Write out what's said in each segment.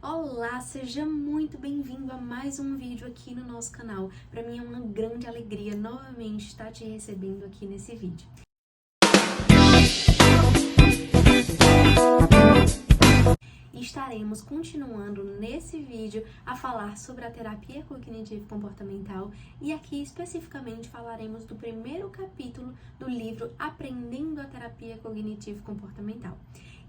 Olá, seja muito bem-vindo a mais um vídeo aqui no nosso canal. Para mim é uma grande alegria novamente estar te recebendo aqui nesse vídeo. Estaremos continuando nesse vídeo a falar sobre a terapia cognitivo-comportamental e aqui especificamente falaremos do primeiro capítulo do livro Aprendendo a Terapia Cognitivo-Comportamental.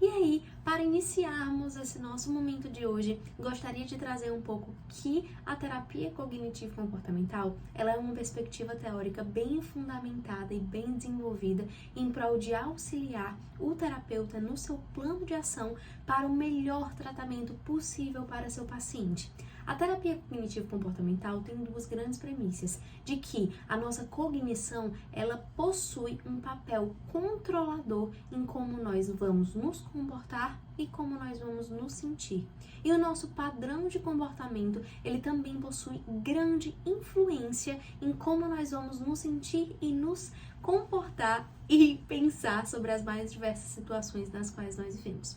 E aí, para iniciarmos esse nosso momento de hoje, gostaria de trazer um pouco que a terapia cognitivo-comportamental, ela é uma perspectiva teórica bem fundamentada e bem desenvolvida em prol de auxiliar o terapeuta no seu plano de ação para o melhor tratamento possível para seu paciente. A terapia cognitivo-comportamental tem duas grandes premissas, de que a nossa cognição, ela possui um papel controlador em como nós vamos nos comportar e como nós vamos nos sentir. E o nosso padrão de comportamento, ele também possui grande influência em como nós vamos nos sentir e nos comportar e pensar sobre as mais diversas situações nas quais nós vivemos.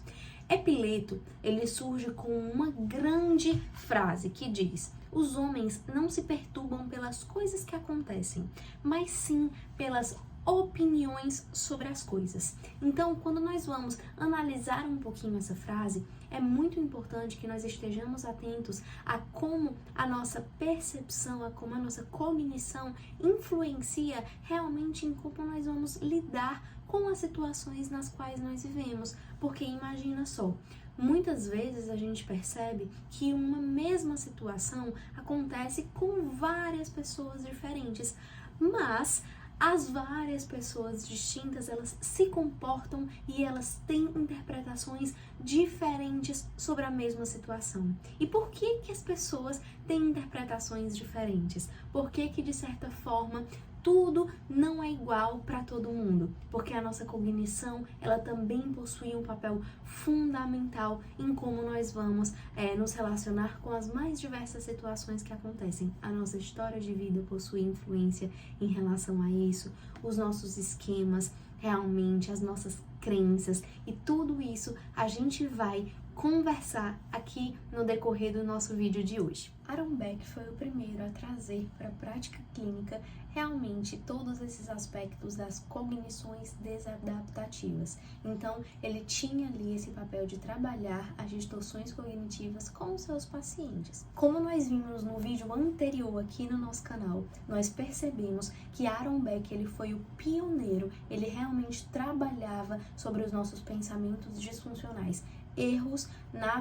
Epileto, ele surge com uma grande frase que diz: os homens não se perturbam pelas coisas que acontecem, mas sim pelas opiniões sobre as coisas. Então, quando nós vamos analisar um pouquinho essa frase, é muito importante que nós estejamos atentos a como a nossa percepção, a como a nossa cognição influencia realmente em como nós vamos lidar com as situações nas quais nós vivemos. Porque imagina só, muitas vezes a gente percebe que uma mesma situação acontece com várias pessoas diferentes, mas as várias pessoas distintas, elas se comportam e elas têm interpretações diferentes sobre a mesma situação. E por que as pessoas têm interpretações diferentes? Por que de certa forma tudo não é igual para todo mundo? Porque a nossa cognição, ela também possui um papel fundamental em como nós vamos nos relacionar com as mais diversas situações que acontecem. A nossa história de vida possui influência em relação a isso, os nossos esquemas, realmente, as nossas crenças, e tudo isso a gente vai conversar aqui no decorrer do nosso vídeo de hoje. Aaron Beck foi o primeiro a trazer para a prática clínica realmente todos esses aspectos das cognições desadaptativas. Então, ele tinha ali esse papel de trabalhar as distorções cognitivas com os seus pacientes. Como nós vimos no vídeo anterior aqui no nosso canal, nós percebemos que Aaron Beck, ele foi o pioneiro, ele realmente trabalhava sobre os nossos pensamentos disfuncionais, erros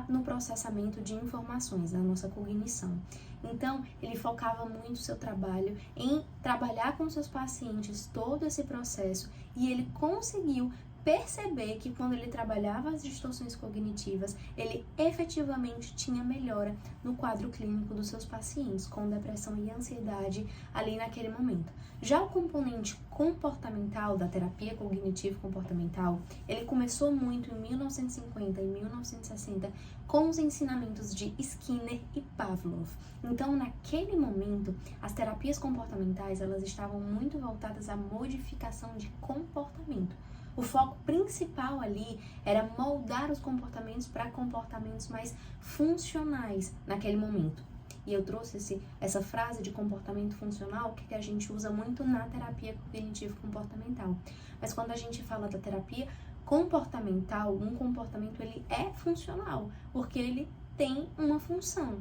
no processamento de informações, na nossa cognição. Então, ele focava muito o seu trabalho em trabalhar com seus pacientes todo esse processo, e ele conseguiu perceber que quando ele trabalhava as distorções cognitivas, ele efetivamente tinha melhora no quadro clínico dos seus pacientes, com depressão e ansiedade ali naquele momento. Já o componente comportamental da terapia cognitivo-comportamental, ele começou muito em 1950 e 1960 com os ensinamentos de Skinner e Pavlov. Então, naquele momento, as terapias comportamentais, elas estavam muito voltadas à modificação de comportamento. O foco principal ali era moldar os comportamentos para comportamentos mais funcionais naquele momento. E eu trouxe essa frase de comportamento funcional que a gente usa muito na terapia cognitivo-comportamental. Mas quando a gente fala da terapia comportamental, um comportamento ele é funcional, porque ele tem uma função.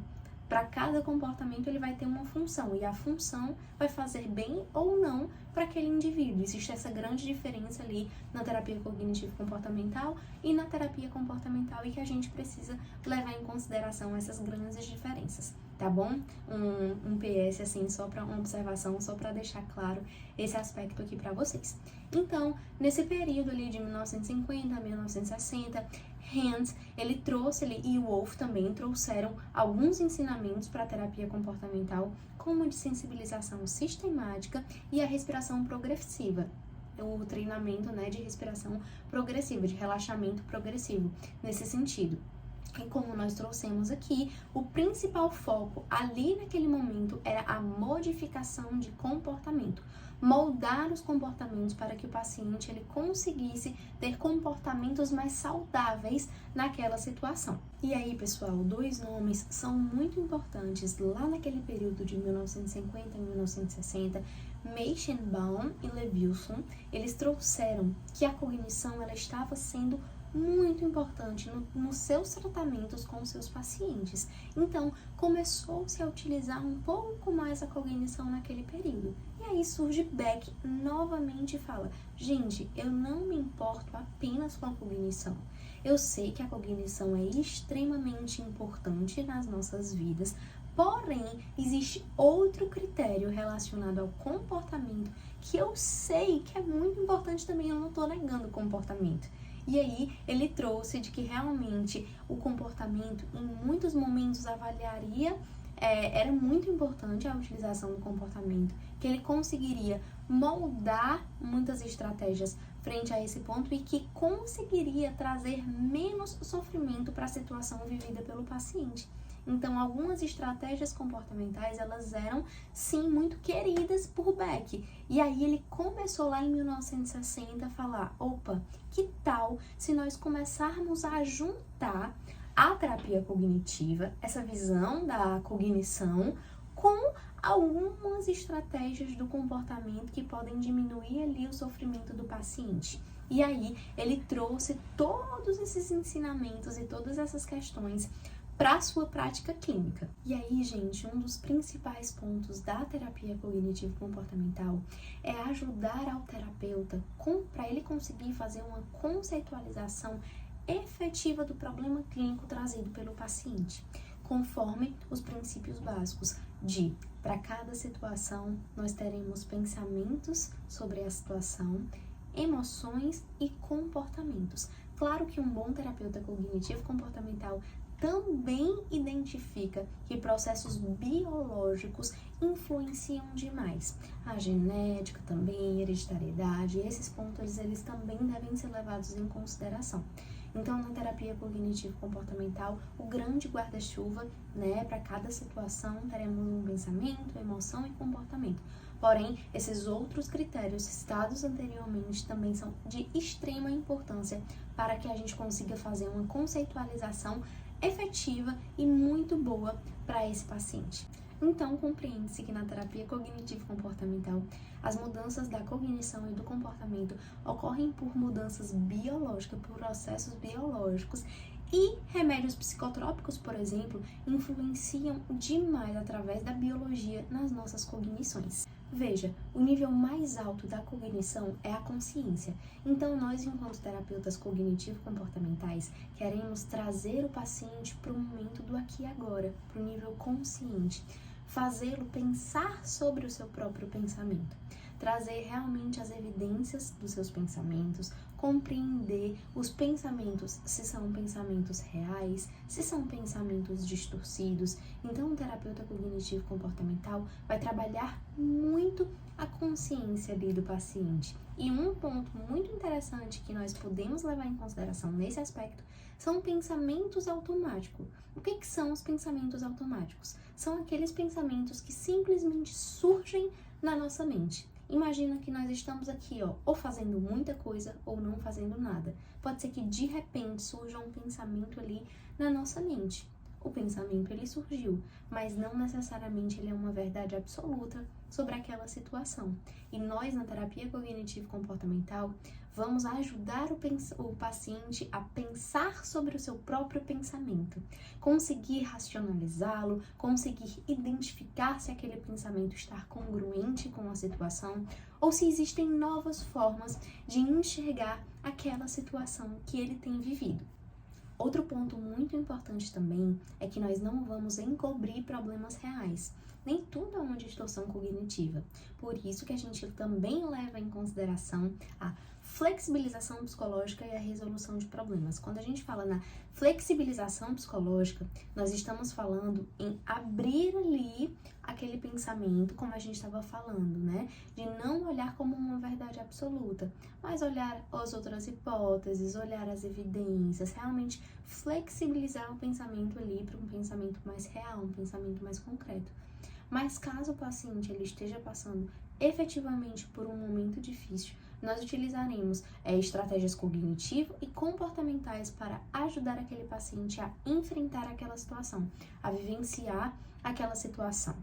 Para cada comportamento ele vai ter uma função, e a função vai fazer bem ou não para aquele indivíduo. Existe essa grande diferença ali na terapia cognitivo-comportamental e na terapia comportamental, e que a gente precisa levar em consideração essas grandes diferenças, tá bom? Um PS assim, só para uma observação, só para deixar claro esse aspecto aqui para vocês. Então, nesse período ali de 1950 a 1960, Hans, ele trouxe e o Wolff também trouxeram alguns ensinamentos para a terapia comportamental, como de sensibilização sistemática e a respiração progressiva. O treinamento, de respiração progressiva, de relaxamento progressivo, nesse sentido. E como nós trouxemos aqui, o principal foco ali naquele momento era a modificação de comportamento. Moldar os comportamentos para que o paciente ele conseguisse ter comportamentos mais saudáveis naquela situação. E aí, pessoal, dois nomes são muito importantes lá naquele período de 1950 e 1960, Meichenbaum e Levinson. Eles trouxeram que a cognição ela estava sendo muito importante nos seus tratamentos com seus pacientes. Então, começou-se a utilizar um pouco mais a cognição naquele período. E aí surge Beck novamente e fala, gente, eu não me importo apenas com a cognição. Eu sei que a cognição é extremamente importante nas nossas vidas, porém, existe outro critério relacionado ao comportamento que eu sei que é muito importante também, eu não estou negando o comportamento. E aí, ele trouxe de que realmente o comportamento, em muitos momentos, avaliaria, era muito importante a utilização do comportamento, que ele conseguiria moldar muitas estratégias frente a esse ponto e que conseguiria trazer menos sofrimento para a situação vivida pelo paciente. Então, algumas estratégias comportamentais, elas eram, sim, muito queridas por Beck. E aí, ele começou lá em 1960 a falar, opa, que tal se nós começarmos a juntar a terapia cognitiva, essa visão da cognição, com algumas estratégias do comportamento que podem diminuir ali o sofrimento do paciente. E aí, ele trouxe todos esses ensinamentos e todas essas questões para a sua prática clínica. E aí, gente, um dos principais pontos da terapia cognitivo-comportamental é ajudar ao terapeuta para ele conseguir fazer uma conceitualização efetiva do problema clínico trazido pelo paciente, conforme os princípios básicos de, para cada situação, nós teremos pensamentos sobre a situação, emoções e comportamentos. Claro que um bom terapeuta cognitivo-comportamental também identifica que processos biológicos influenciam demais. A genética também, hereditariedade, esses pontos eles também devem ser levados em consideração. Então, na terapia cognitivo-comportamental, o grande guarda-chuva, para cada situação, teremos um pensamento, emoção e comportamento. Porém, esses outros critérios citados anteriormente também são de extrema importância para que a gente consiga fazer uma conceitualização efetiva e muito boa para esse paciente. Então, compreende-se que na terapia cognitivo-comportamental, as mudanças da cognição e do comportamento ocorrem por mudanças biológicas, por processos biológicos, e remédios psicotrópicos, por exemplo, influenciam demais através da biologia nas nossas cognições. Veja, o nível mais alto da cognição é a consciência. Então, nós, enquanto terapeutas cognitivo-comportamentais, queremos trazer o paciente para o momento do aqui e agora, para o nível consciente, fazê-lo pensar sobre o seu próprio pensamento, trazer realmente as evidências dos seus pensamentos, compreender os pensamentos, se são pensamentos reais, se são pensamentos distorcidos. Então, o terapeuta cognitivo-comportamental vai trabalhar muito a consciência ali do paciente. E um ponto muito interessante que nós podemos levar em consideração nesse aspecto são pensamentos automáticos. O que são os pensamentos automáticos? São aqueles pensamentos que simplesmente surgem na nossa mente. Imagina que nós estamos aqui, ou fazendo muita coisa ou não fazendo nada. Pode ser que de repente surja um pensamento ali na nossa mente. O pensamento ele surgiu, mas não necessariamente ele é uma verdade absoluta sobre aquela situação. E nós na terapia cognitivo-comportamental vamos ajudar o paciente a pensar sobre o seu próprio pensamento, conseguir racionalizá-lo, conseguir identificar se aquele pensamento está congruente com a situação ou se existem novas formas de enxergar aquela situação que ele tem vivido. Outro ponto muito importante também é que nós não vamos encobrir problemas reais. Nem tudo é uma distorção cognitiva. Por isso que a gente também leva em consideração a flexibilização psicológica e a resolução de problemas. Quando a gente fala na flexibilização psicológica, nós estamos falando em abrir ali aquele pensamento, como a gente estava falando, né? De não olhar como uma verdade absoluta, mas olhar as outras hipóteses, olhar as evidências, realmente flexibilizar o pensamento ali para um pensamento mais real, um pensamento mais concreto. Mas caso o paciente ele esteja passando efetivamente por um momento difícil, nós utilizaremos estratégias cognitivo e comportamentais para ajudar aquele paciente a enfrentar aquela situação, a vivenciar aquela situação.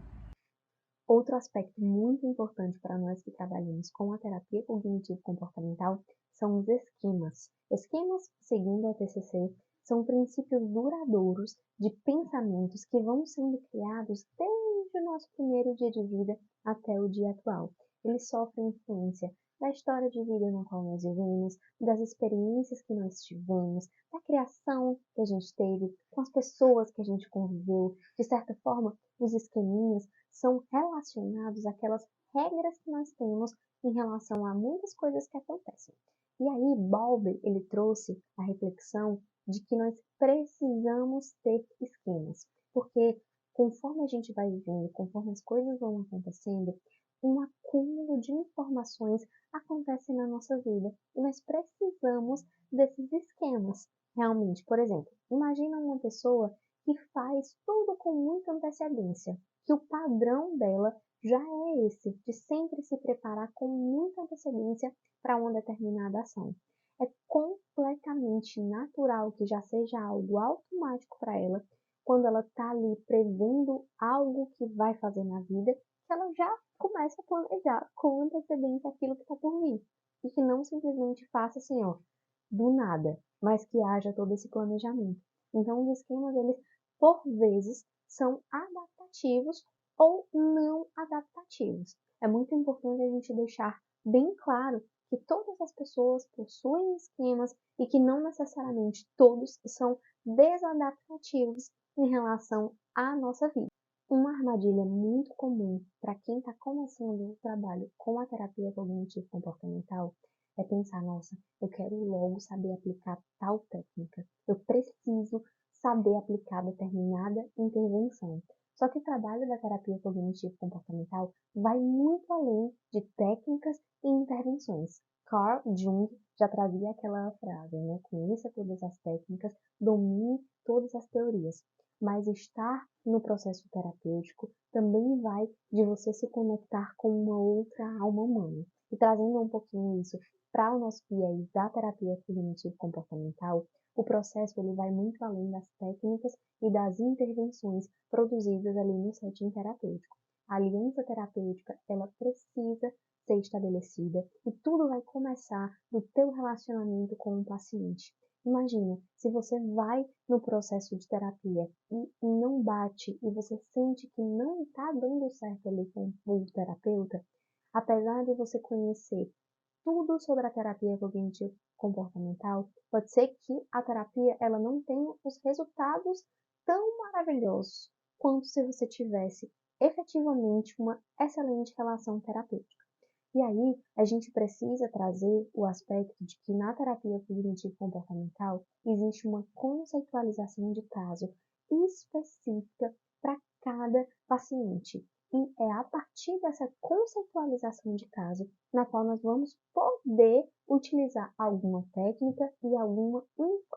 Outro aspecto muito importante para nós que trabalhamos com a terapia cognitivo-comportamental são os esquemas. Esquemas, segundo a TCC, são princípios duradouros de pensamentos que vão sendo criados desde o nosso primeiro dia de vida até o dia atual. Eles sofrem influência da história de vida na qual nós vivemos, das experiências que nós tivemos, da criação que a gente teve, com as pessoas que a gente conviveu. De certa forma, os esqueminhas são relacionados àquelas regras que nós temos em relação a muitas coisas que acontecem. E aí, Bowlby, ele trouxe a reflexão de que nós precisamos ter esquemas, porque conforme a gente vai vivendo, conforme as coisas vão acontecendo, um acúmulo de informações acontece na nossa vida e nós precisamos desses esquemas. Realmente, por exemplo, imagina uma pessoa que faz tudo com muita antecedência, que o padrão dela já é esse, de sempre se preparar com muita antecedência para uma determinada ação. É completamente natural que já seja algo automático para ela, quando ela está ali prevendo algo que vai fazer na vida, que ela já começa a planejar com antecedência aquilo que está por vir. E que não simplesmente faça assim, ó, do nada, mas que haja todo esse planejamento. Então, os esquemas, eles, por vezes, são adaptativos ou não adaptativos. É muito importante a gente deixar bem claro que todas as pessoas possuem esquemas e que não necessariamente todos são desadaptativos em relação à nossa vida. Uma armadilha muito comum para quem está começando o trabalho com a terapia cognitivo-comportamental é pensar, nossa, eu quero logo saber aplicar tal técnica, eu preciso saber aplicar determinada intervenção. Só que o trabalho da terapia cognitivo-comportamental vai muito além de técnicas e intervenções. Carl Jung já trazia aquela frase, né? Conheça todas as técnicas, domine todas as teorias. Mas estar no processo terapêutico também vai de você se conectar com uma outra alma humana. E trazendo um pouquinho isso para o nosso viés da terapia cognitivo-comportamental, o processo ele vai muito além das técnicas e das intervenções produzidas ali no setting terapêutico. A aliança terapêutica, ela precisa ser estabelecida e tudo vai começar no teu relacionamento com o paciente. Imagina, se você vai no processo de terapia e não bate e você sente que não está dando certo ali com o terapeuta, apesar de você conhecer tudo sobre a terapia cognitivo-comportamental, pode ser que a terapia ela não tenha os resultados tão maravilhosos quanto se você tivesse efetivamente uma excelente relação terapêutica. E aí, a gente precisa trazer o aspecto de que na terapia cognitivo-comportamental existe uma conceitualização de caso específica para cada paciente. E é a partir dessa conceitualização de caso na qual nós vamos poder utilizar alguma técnica e alguma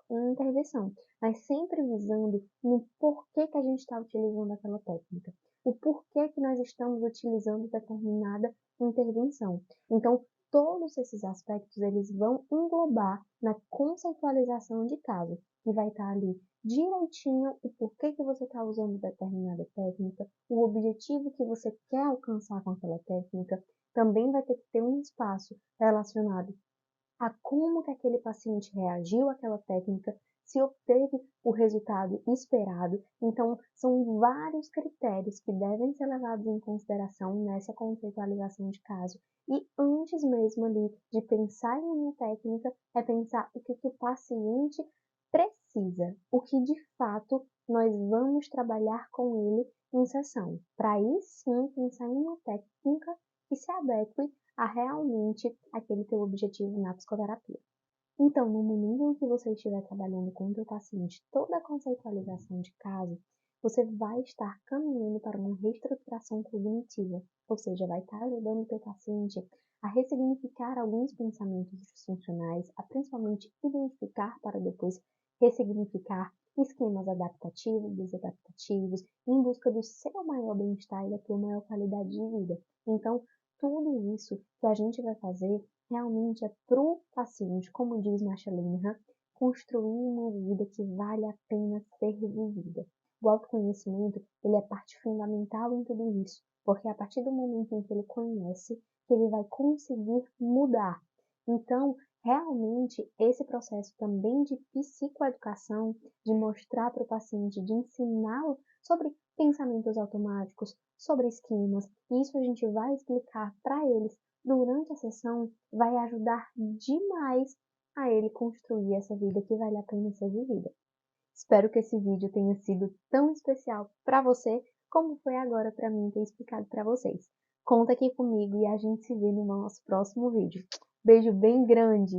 intervenção, mas sempre visando no porquê que a gente está utilizando aquela técnica, o porquê que nós estamos utilizando determinada intervenção. Então, todos esses aspectos eles vão englobar na conceitualização de caso, que vai estar ali direitinho o porquê que você está usando determinada técnica, o objetivo que você quer alcançar com aquela técnica. Também vai ter que ter um espaço relacionado a como que aquele paciente reagiu àquela técnica, se obteve o resultado esperado. Então, são vários critérios que devem ser levados em consideração nessa conceitualização de caso. E antes mesmo ali de pensar em uma técnica, é pensar o que o paciente precisa, o que de fato nós vamos trabalhar com ele em sessão. Para aí sim pensar em uma técnica que se adeque a realmente aquele teu objetivo na psicoterapia. Então, no momento em que você estiver trabalhando com o teu paciente toda a conceitualização de caso, você vai estar caminhando para uma reestruturação cognitiva, ou seja, vai estar ajudando o teu paciente a ressignificar alguns pensamentos disfuncionais, a principalmente identificar para depois ressignificar esquemas adaptativos, desadaptativos, em busca do seu maior bem-estar e da tua maior qualidade de vida. Então, tudo isso que a gente vai fazer realmente é para o paciente, como diz Marsha Linehan, construir uma vida que vale a pena ser vivida. O autoconhecimento, ele é parte fundamental em tudo isso, porque é a partir do momento em que ele conhece, que ele vai conseguir mudar. Então, realmente, esse processo também de psicoeducação, de mostrar para o paciente, de ensiná-lo sobre pensamentos automáticos, sobre esquemas, isso a gente vai explicar para eles durante a sessão, vai ajudar demais a ele construir essa vida que vale a pena ser vivida. Espero que esse vídeo tenha sido tão especial para você como foi agora para mim ter explicado para vocês. Conta aqui comigo e a gente se vê no nosso próximo vídeo. Beijo bem grande!